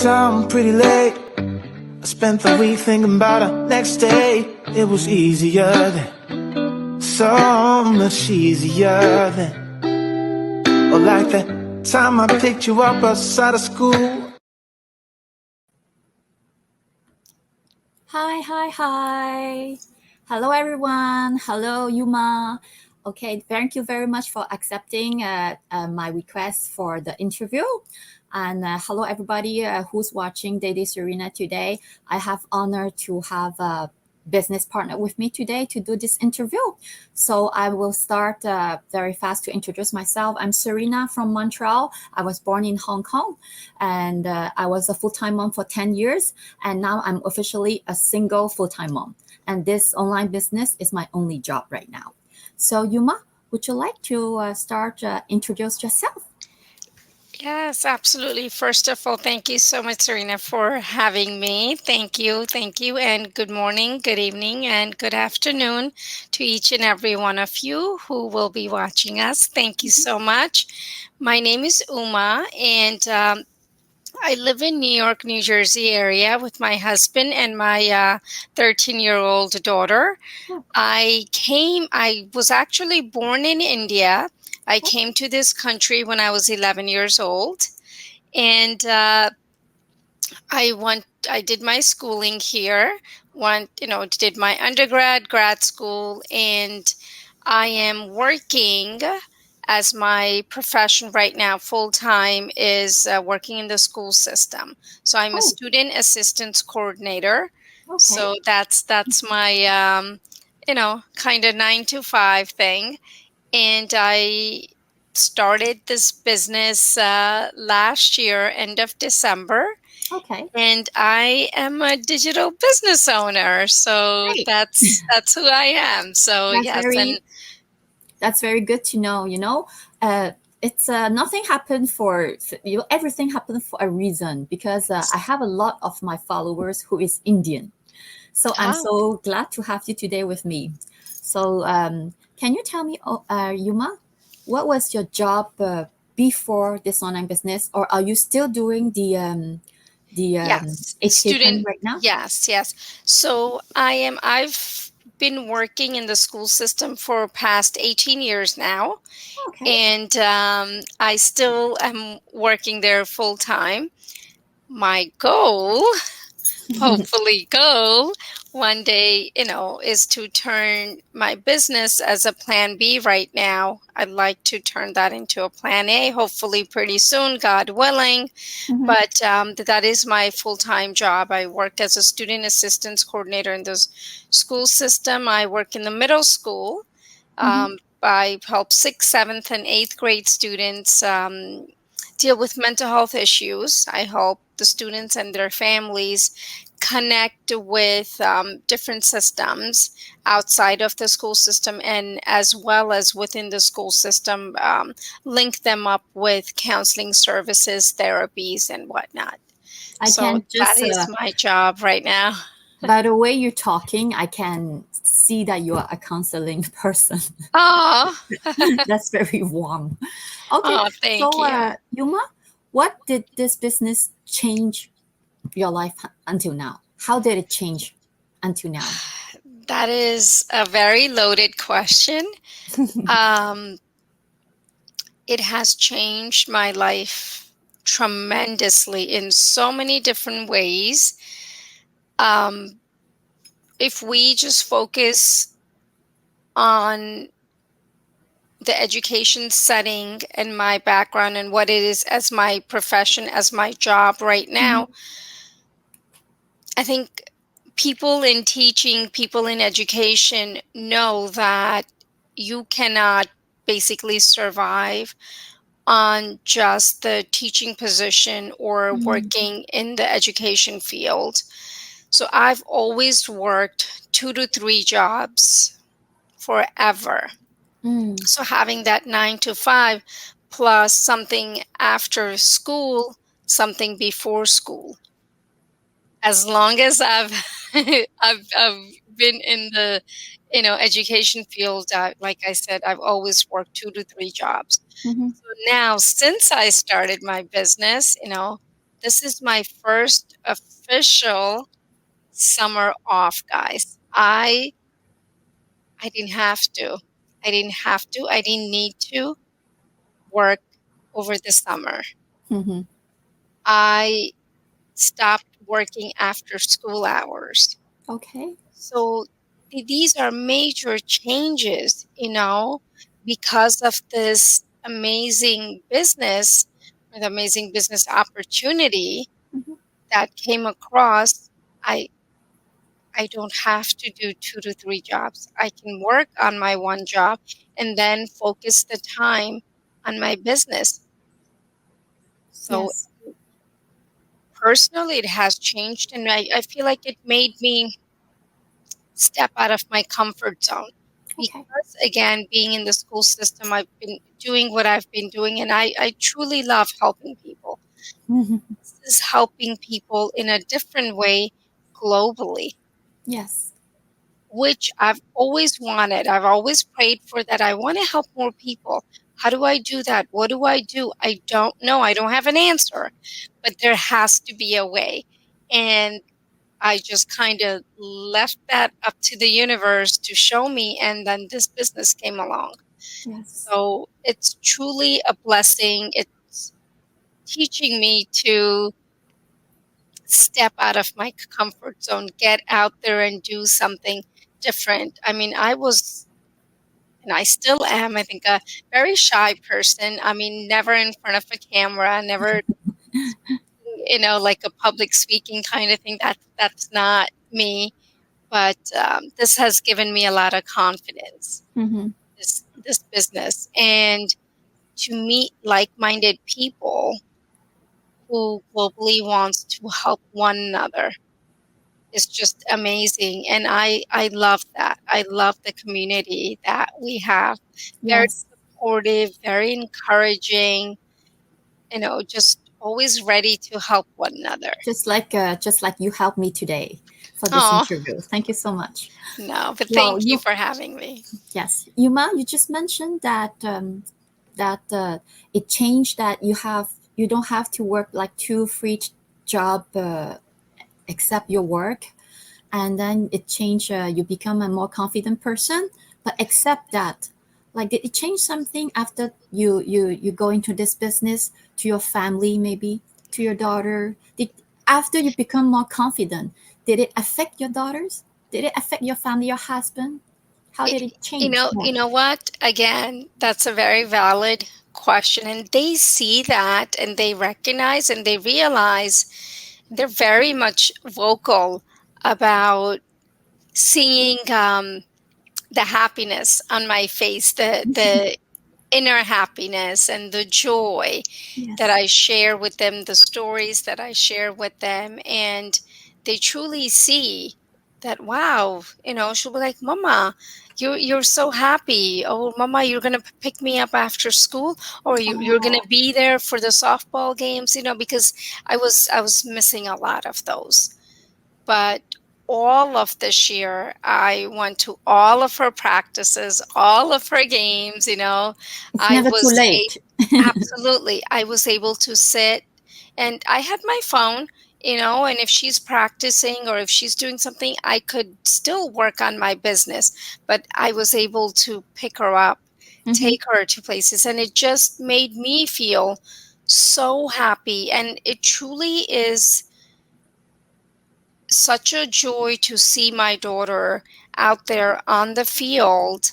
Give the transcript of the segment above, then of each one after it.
down pretty late. I spent the week thinking about our next day. It was easier then, so much easier then. Or like that time I picked you up outside of school. Hi. Hello, everyone. Hello, Yuma. Okay, thank you very much for accepting my request for the interview. And hello, everybody who's watching Daily Serena today. I have honor to have a business partner with me today to do this interview. So I will start very fast to introduce myself. I'm Serena from Montreal. I was born in Hong Kong, and I was a full-time mom for 10 years. And now I'm officially a single full-time mom. And this online business is my only job right now. So Yuma, would you like to start introduce yourself? Yes, absolutely. First of all, thank you so much, Serena, for having me. Thank you. And good morning, good evening, and good afternoon to each and every one of you who will be watching us. Thank you so much. My name is Uma, and I live in New York, New Jersey area with my husband and my 13-year-old daughter. I was actually born in India. I came to this country when I was 11 years old, and I did my schooling here, did my undergrad, grad school, and I am working as my profession right now full-time is working in the school system. So I'm a student assistance coordinator. Okay. So that's my, kind of 9 to 5 thing. And I started this business last year, end of December. Okay. And I am a digital business owner. So Great. that's who I am. So that's very good to know. It's nothing happened for you. Everything happened for a reason, because I have a lot of my followers who is Indian. So I'm so glad to have you today with me. So can you tell me, Yuma, what was your job before this online business, or are you still doing the education student right now? Yes. So I've been working in the school system for past 18 years now. Okay. And I still am working there full time. My goal, hopefully one day, is to turn my business as a plan B right now. I'd like to turn that into a plan A, hopefully pretty soon, God willing. Mhm. But that is my full-time job. I work as a student assistance coordinator in the school system. I work in the middle school. I help 6th, 7th, and 8th grade students deal with mental health issues. I help the students and their families connect with different systems outside of the school system, and as well as within the school system, link them up with counseling services, therapies, and whatnot. That is my job right now. By the way you're talking, I can see that you are a counseling person. Oh, that's very warm. Okay, thank you. Yuma, what did this business change your life until now? How did it change until now? That is a very loaded question. It has changed my life tremendously in so many different ways. If we just focus on the education setting and my background and what it is as my profession, as my job right now, I think people in teaching, people in education know that you cannot basically survive on just the teaching position or working in the education field. So I've always worked 2 to 3 jobs forever. So having that 9 to 5 plus something after school, something before school. As long as I've been in the education field, like I said, I've always worked 2 to 3 jobs. So now, since I started my business, this is my first official summer off, guys. I didn't have to. I didn't need to work over the summer. Mm-hmm. I stopped working after school hours. Okay. So these are major changes, because of this amazing business or the amazing business opportunity Mm-hmm. that came across. I don't have to do 2 to 3 jobs. I can work on my one job and then focus the time on my business. So Yes. personally, it has changed, and I feel like it made me step out of my comfort zone. Okay. Because, again, being in the school system, I've been doing what I've been doing, and I truly love helping people. Mm-hmm. This is helping people in a different way globally, Yes. which I've always wanted. I've always prayed for that. I want to help more people. How do I do that? What do? I don't know. I don't have an answer, but there has to be a way. And I just kind of left that up to the universe to show me, and then this business came along. Yes. So it's truly a blessing. It's teaching me to step out of my comfort zone, get out there and do something different. I mean, I was, and I still am, I think, a very shy person. I mean, never in front of a camera, never, like a public speaking kind of thing. That's not me. But this has given me a lot of confidence, Mm-hmm. this business, and to meet like-minded people who globally wants to help one another is just amazing. And I love that. I love the community that we have. Very Yes. supportive, very encouraging, just always ready to help one another. Just like you helped me today for this Oh, interview. Thank you so much. no, but Well, thank you for having me. yes, Yuma, you just mentioned that it changed that you don't have to work like 2 free job except your work, and then it changed. You become a more confident person. But except that, like, did it change something after you go into this business, to your family, maybe to your daughter? After you become more confident, did it affect your daughters? Did it affect your family, your husband? How did it change? You know what? Again, that's a very valid question. And they see that and they recognize and they realize they're very much vocal about seeing the happiness on my face, the inner happiness and the joy that Yes. I share with them, the stories that I share with them. And they truly see that, wow, she'll be like, Mama, you're so happy. Oh, Mama, you're going to pick me up after school, or you're going to be there for the softball games, because I was missing a lot of those. But all of this year, I went to all of her practices, all of her games, It's I never too was late. absolutely, I was able to sit, and I had my phone, and if she's practicing or if she's doing something, I could still work on my business, but I was able to pick her up, Mhm. take her to places, and it just made me feel so happy. And it truly is such a joy to see my daughter out there on the field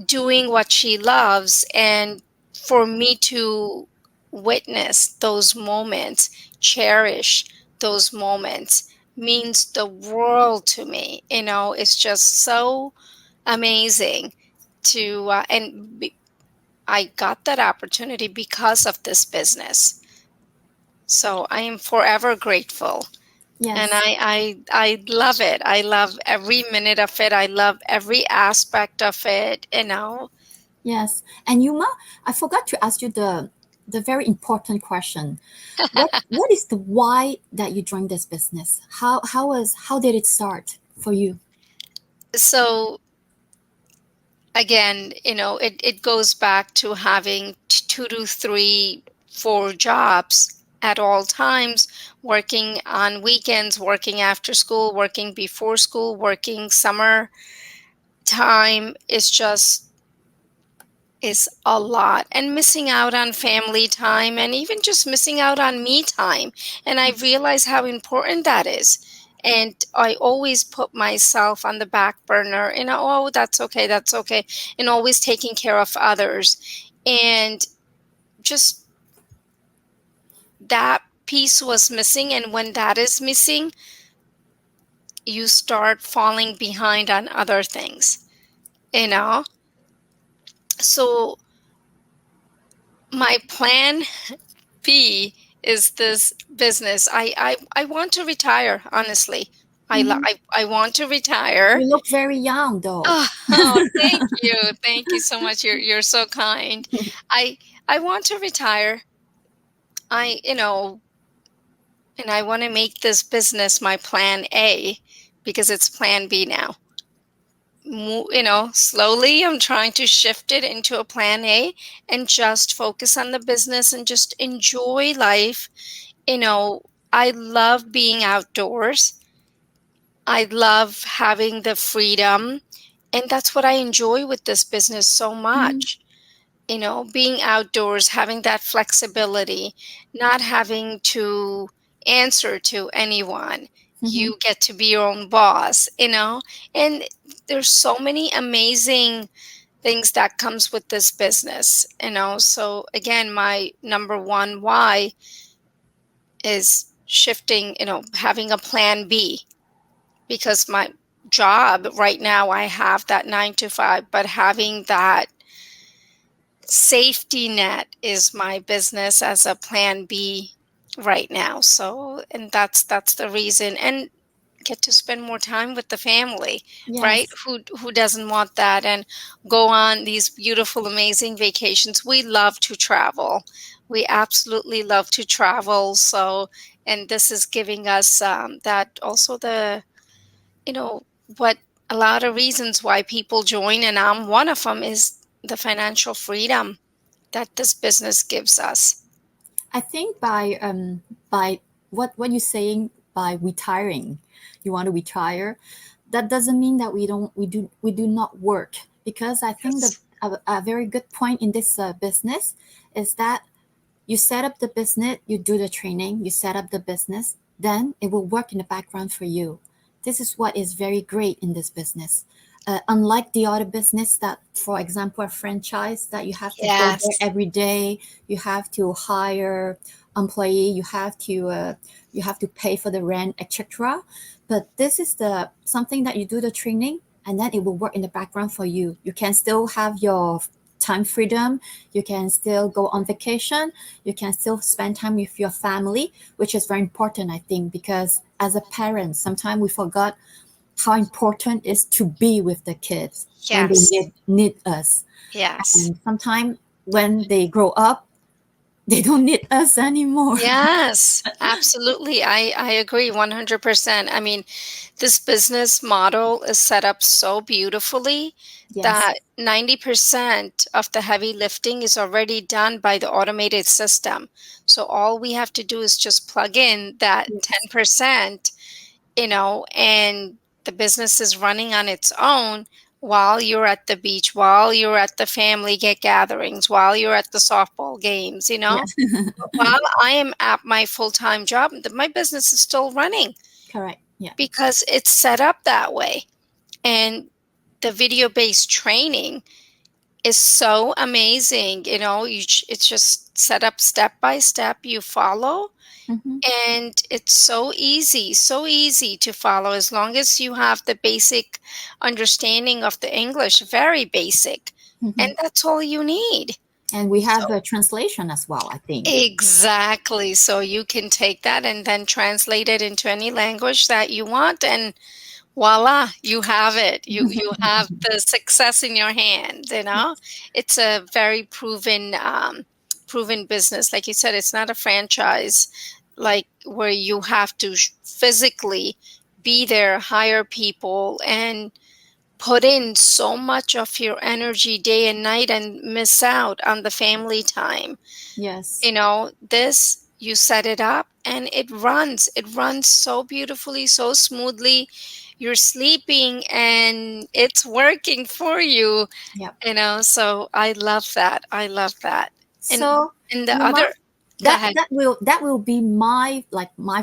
doing what she loves, and for me to witness those moments, cherish those moments, means the world to me. It's just so amazing to I got that opportunity because of this business. So I am forever grateful. And Yes. I love it. I love every minute of it. I love every aspect of it. Yes. And Yuma, I forgot to ask you the very important question. What is the why that you joined this business? How did it start for you? So again, it goes back to having 2 to 3, 4 jobs at all times, working on weekends, working after school, working before school, working summer time is a lot, and missing out on family time, and even just missing out on me time. And I realize how important that is. And I always put myself on the back burner and, oh, that's okay, and always taking care of others. And just that piece was missing. And when that is missing, you start falling behind on other things, you know? So my plan B is this business. I want to retire, honestly. I want to retire. You look very young, though. Oh, thank you. Thank you so much. You're so kind. I want to retire. And I want to make this business my plan A, because it's plan B now. Slowly I'm trying to shift it into a plan A and just focus on the business and just enjoy life. I love being outdoors. I love having the freedom, and that's what I enjoy with this business so much. Being outdoors, having that flexibility, not having to answer to anyone. You get to be your own boss, and there's so many amazing things that comes with this business, So again, my number one why is shifting, having a plan B, because my job right now, I have that 9 to 5, but having that safety net is my business as a plan B right now. So, and that's the reason, and get to spend more time with the family, right? Who doesn't want that? And go on these beautiful, amazing vacations. We love to travel. We absolutely love to travel. So, and this is giving us that also what a lot of reasons why people join, and I'm one of them, is the financial freedom that this business gives us. I think by what you're saying, by retiring, you want to retire, that doesn't mean that we do not work, because I think that a very good point in this business is that you set up the business, you do the training, you set up the business, then it will work in the background for you. This is what is very great in this business. Unlike the other business that, for example, a franchise that you have to go there every day, you have to hire employee, you have to pay for the rent, etc. But this is something that you do the training, and then it will work in the background for you. You can still have your time freedom. You can still go on vacation. You can still spend time with your family, which is very important, I think, because as a parent, sometimes we forgot how important it is to be with the kids when they need us. Yes. And sometimes when they grow up, they don't need us anymore. Yes, absolutely. I agree 100%. I mean, this business model is set up so beautifully that 90% of the heavy lifting is already done by the automated system. So all we have to do is just plug in that 10%, and the business is running on its own while you're at the beach, while you're at the family gatherings, while you're at the softball games, While I am at my full-time job, my business is still running. Correct. Yeah. Because it's set up that way. And the video-based training is so amazing. It's just set up step by step. You follow. And it's so easy to follow, as long as you have the basic understanding of the English, very basic. And that's all you need. And we have a translation as well, I think. Exactly. So you can take that and then translate it into any language that you want, and voila, you have it. You have the success in your hand, It's a very proven business. Like you said, it's not a franchise, like where you have to physically be there, hire people, and put in so much of your energy day and night and miss out on the family time. Yes. This, you set it up, and it runs so beautifully, so smoothly. You're sleeping and it's working for you. Yep. So I love that. So And the Yuma, other, go ahead. that will be my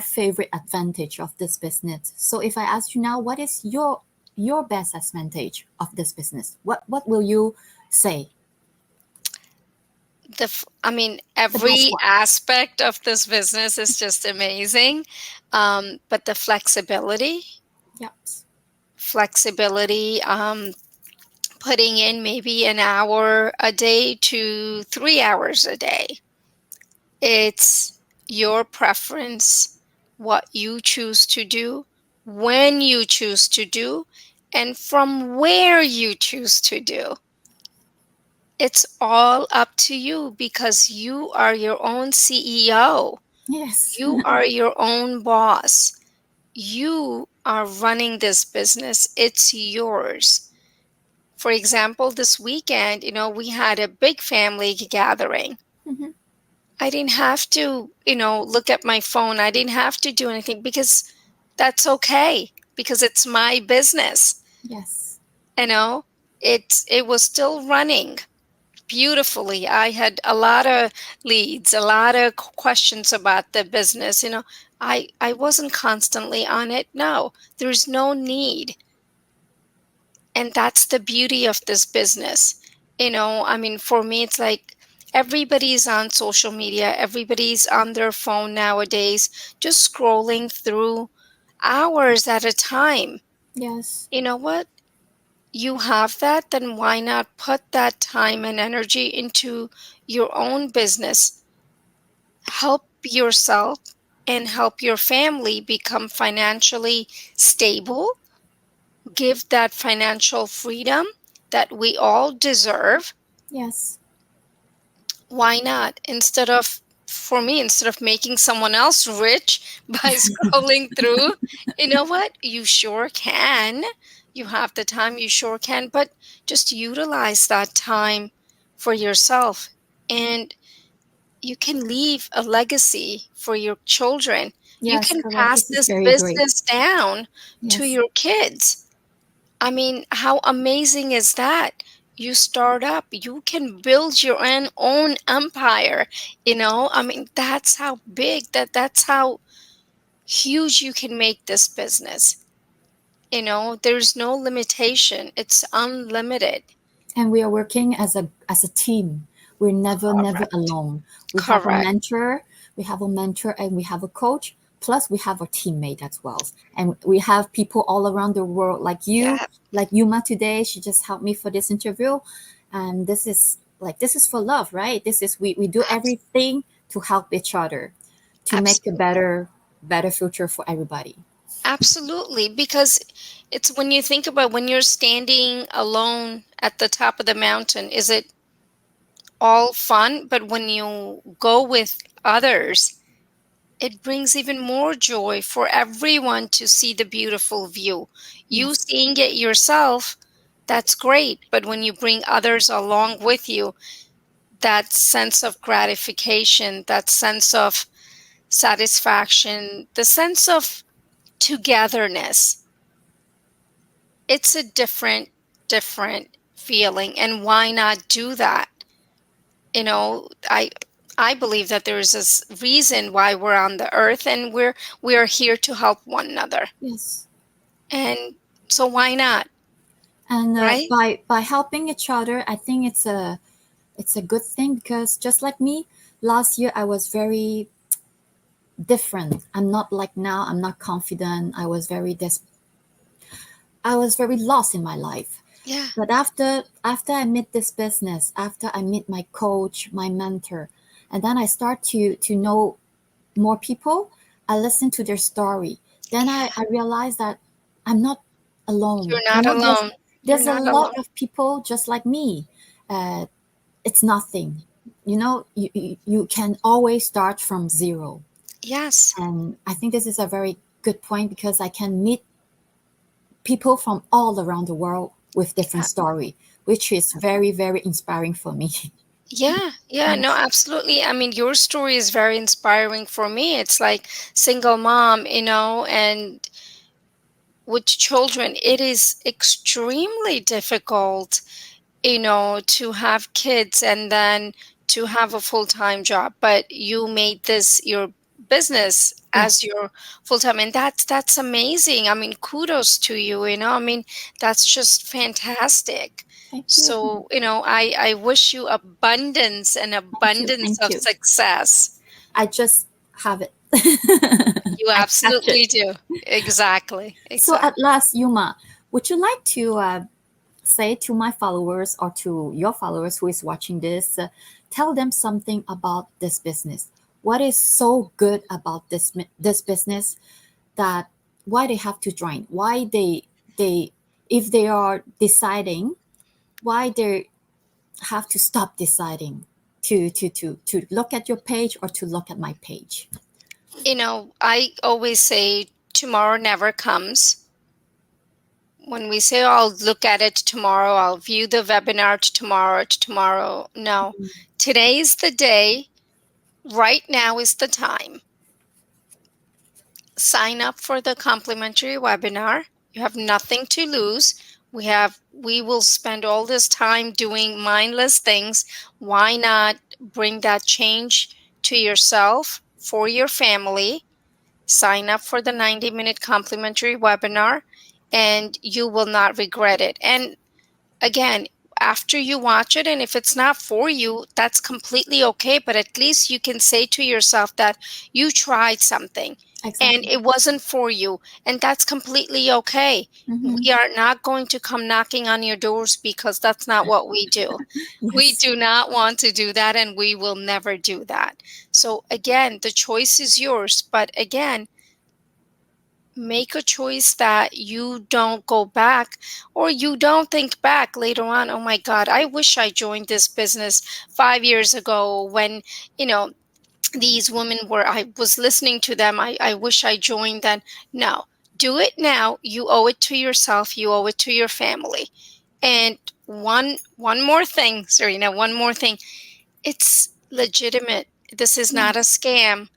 favorite advantage of this business. So if I ask you now, what is your best advantage of this business? What will you say? Every aspect of this business is just amazing. But the flexibility, Yep. putting in maybe an hour a day to 3 hours a day. It's your preference, what you choose to do, when you choose to do, and from where you choose to do. It's all up to you because you are your own CEO. Yes. You are your own boss. You are running this business. It's yours. For example, this weekend, we had a big family gathering. Mhm. I didn't have to, look at my phone. I didn't have to do anything because that's okay, because it's my business. Yes. It was still running beautifully. I had a lot of leads, a lot of questions about the business. I wasn't constantly on it. No, there's no need. And that's the beauty of this business. For me, it's like everybody's on social media. Everybody's on their phone nowadays, just scrolling through hours at a time. Yes. You know what? You have that, then why not put that time and energy into your own business? Help yourself and help your family become financially stable. Give that financial freedom that we all deserve. Yes. Why not? Instead of making someone else rich by scrolling through, you know what? You sure can. You have the time, you sure can, but just utilize that time for yourself. And you can leave a legacy for your children. You Yes, can correct. pass This is this very great. business down to Yes. your kids. How amazing is that? You start up, you can build your own empire, that's how big, that's how huge you can make this business. There's no limitation. It's unlimited. And we are working as a team. We're never alone. We have a Correct. mentor. We have a mentor and we have a coach. Plus, we have a teammate as well. And we have people all around the world like you, Yeah. like Yuma today. She just helped me for this interview. And this is for love, right? We do everything to help each other to make a better future for everybody. Absolutely, because it's when you think about when you're standing alone at the top of the mountain, is it all fun? But when you go with others, it brings even more joy for everyone to see the beautiful view. You Yes. seeing it yourself, that's great. But when you bring others along with you, that sense of gratification, that sense of satisfaction, the sense of togetherness, it's a different feeling. And why not do that? I believe that there's this reason why we're on the earth, and we are here to help one another. Yes. And so why not? And Right? by helping each other, I think it's a good thing, because just like me, last year I was very different. I'm not like now. I'm not confident. I was very lost in my life. Yeah. But after I meet this business, after I meet my coach, my mentor, and then I start to know more people, I listen to their story. Then I realize that I'm not alone. You're not alone. There's You're a not lot alone. of people just like me. It's nothing. You can always start from zero. Yes. And I think this is a very good point, because I can meet people from all around the world with different story, which is very, very inspiring for me. Yeah, Yes. no, absolutely. I mean, your story is very inspiring for me. It's like single mom, and with children, it is extremely difficult, to have kids and then to have a full-time job. But you made this your business as Yes. your full-time, and that's amazing. I mean, kudos to you, I mean, that's just fantastic. Thank you. So, I wish you abundance and abundance Thank of you. success. I just have it. You Accept it. absolutely do. Exactly. So at Exactly. last, Yuma, would you like to say to my followers or to your followers who is watching this, tell them something about this business? What is so good about this business that why they have to join? Why they if they are deciding, why they have to stop deciding to look at your page or to look at my page? I always say tomorrow never comes. When we say, I'll look at it tomorrow, I'll view the webinar tomorrow. No, today's the day. Right now is the time. Sign up for the complimentary webinar. You have nothing to lose. We will spend all this time doing mindless things. Why not bring that change to yourself, for your family? Sign up for the 90-minute complimentary webinar, and you will not regret it. And again, after you watch it, and if it's not for you, that's completely okay. But at least you can say to yourself that you tried something and Exactly. it wasn't for you. And that's completely okay. We are not going to come knocking on your doors, because that's not what we do. We Yes. do not want to do that, and we will never do that. So again, the choice is yours. But again, make a choice that you don't go back, or you don't think back later on, oh my God, I wish I joined this business 5 years ago when, these women I was listening to them. I wish I joined then. No, do it now. You owe it to yourself. You owe it to your family. And one more thing, Serena, one more thing. It's legitimate. This is not a scam.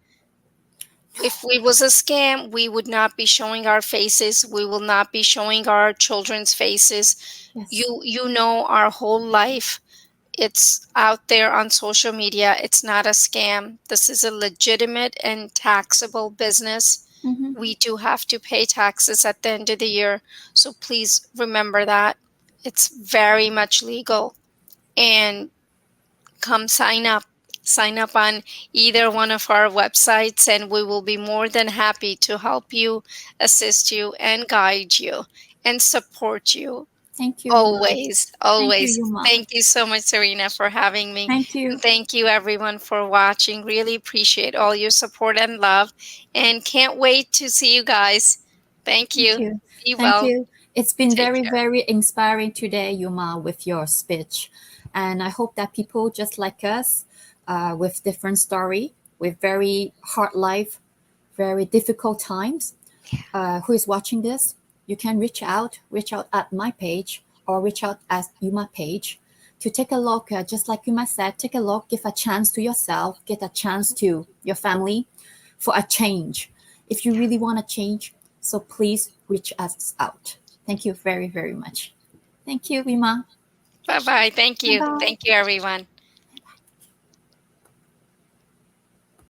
If we was a scam, we would not be showing our faces. We will not be showing our children's faces. Yes. You know our whole life. It's out there on social media. It's not a scam. This is a legitimate and taxable business. We do have to pay taxes at the end of the year. So please remember that. It's very much legal. And come sign up. Sign up on either one of our websites, and we will be more than happy to help you, assist you, and guide you, and support you. Thank you. Always, always. Thank you, Yuma. Thank you so much, Serena, for having me. Thank you. And thank you, everyone, for watching. Really appreciate all your support and love, and can't wait to see you guys. Thank you. Thank you. Be Thank well. you. It's been Take very, care. very inspiring today, Yuma, with your speech. And I hope that people just like us, with different story, with very hard life, very difficult times, who is watching this, you can reach out at my page or reach out at Yuma page to take a look. Just like Yuma said, take a look, give a chance to yourself, get a chance to your family for a change. If you really want to change, so please reach us out. Thank you very, very much. Thank you, Yuma. Bye-bye. Thank you. Bye-bye. Thank you, everyone.